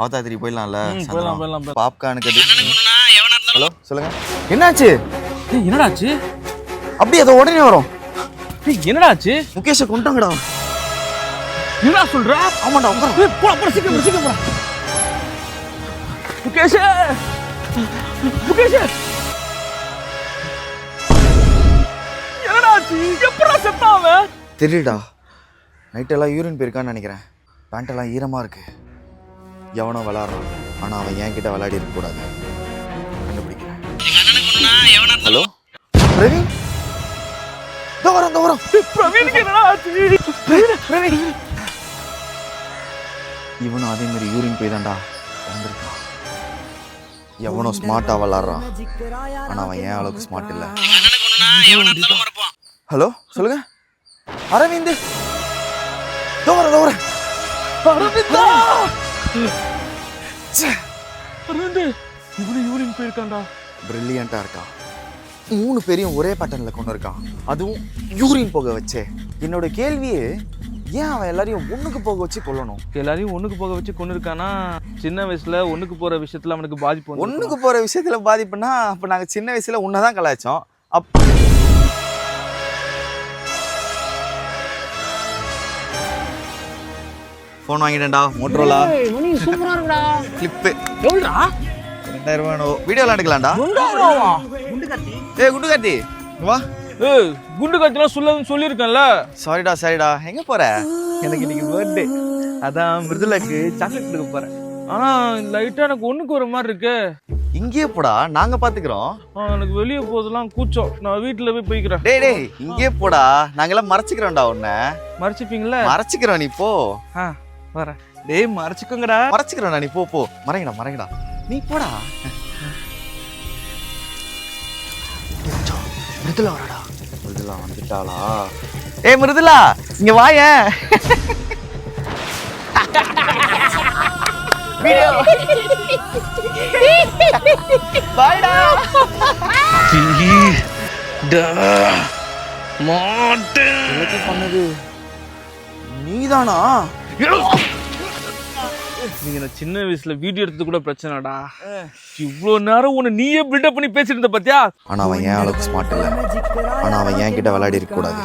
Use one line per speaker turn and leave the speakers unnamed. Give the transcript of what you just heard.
Avatar 3 போயிடலாம்ல.
போயிடலாம்.
பாப்கார்னுக்கு hello சொல்லுங்க. என்னாச்சு?
என்னடாச்சு?
அப்படியே அதை உடனே வரும்.
என்னடாச்சு?
முகேஷை கொண்டாங்கடா.
என்ன சொல்ற?
ஆமாண்டா.
போடா சீக்கிரம் போடா. முகேஷ் என்னடாச்சு? எப்படா செத்தாவ?
தெரியுடா, நைட்டெல்லாம் யூரின் போயிருக்கான்னு நினைக்கிறேன். பேண்டெல்லாம் ஈரமாக இருக்கு. எவனோ விளாட்றான், ஆனால் அவன் என் கிட்ட விளையாடி இருக்கக்கூடாது. கண்டுபிடிக்கிறேன். ஹலோ பிரவீன், இதோ வரோம்.
பிரவீனுக்கு என்னடா ஆச்சு?
பிரவீன் இவனும் அதே மாதிரி யூரின் போய் தான்டா வந்திருக்கான். எவனோ ஸ்மார்ட்டா விளாட்றான், ஆனால் அவன் ஏன் அளவுக்கு ஸ்மார்ட் இல்லை. ஹலோ சொல்லுங்க. அரவிந்த், இதோ வரேன்.
அரவிந்தா! அரவிந்த் இவனு யூரின் போயிருக்கான்டா.
பிரில்லியண்டா இருக்கான். 3 பேரையும் ஒரே பேட்டர்ன்ல கொண்டு இருக்கான், அதுவும் யூரின் போக வச்சே. என்னோட கேள்வியே, ஏன் அவன் எல்லாரையும் ஒண்ணுக்கு போக வச்சு கொல்லணும்?
எல்லாரையும் ஒண்ணுக்கு போக வச்சு கொண்டு இருக்கானா? சின்ன வயசுல ஒண்ணுக்கு போற விஷயத்துல அவனுக்கு பாதிப்பு.
ஒண்ணுக்கு போற விஷயத்துல பாதிப்புனா, அப்ப நாங்க சின்ன வயசுல உன்னதான் கலாய்ச்சோம். Phone வாங்கிட்டேன்டா, Motorola.
சூப்பரா இருக்குடா.
கிளிப்
எவ்வளவுடா?
2000 ரூபாய். வீடியோலாம் எடுக்கலாம்டா. குண்டு கார்த்தி வா.
குண்டு காய்ச்சலாம் சொல்லியிருக்கேன்ல.
சாரிடா. எங்க போற? எனக்கு இன்னைக்கு பர்த்டே, அதான் மிருதுலாக்கு சாக்லேட் கொடுக்க போறேன்.
ஆனா லைட்டா எனக்கு ஒண்ணுக்கு ஒரு மாதிரி இருக்கு.
இங்கேயே போடா, நாங்க பாத்துக்கிறோம்.
எனக்கு வெளியே போதெல்லாம் கூச்சம், நான் வீட்டுல போய் போய்க்கிறேன்.
டேய் இங்கேயே போடா, நாங்கெல்லாம் மறைச்சிக்கிறோம்டா. உன்னை
மறைச்சிப்பீங்களா?
மறைச்சிக்கிறோம், நீ போ.
வரேன். டேய் மறைச்சிக்கோங்கடா.
மறைச்சிக்கிறோம்டா, நீ போ. மறைங்கடா, நீ போடா. மிருதுலா வரடா. மிருதுலா வந்துட்டாளா? மிருதுலா இங்க வாயேன். வீடியோ பாய்டா. மாட்டேன் பண்ணது நீதானா?
நீங்க சின்ன வயசுல வீடியோ எடுத்தது கூட பிரச்சனைடா. இவ்வளவு நேரம் உன்னை நீயே பில்டப் பண்ணி பேசிட்டு இருந்த பாத்தியா?
ஆனா அவன் ஏன் அளவுக்கு ஸ்மார்ட் இல்ல, ஆனா அவன் என் கிட்ட விளையாடி இருக்க கூடாது.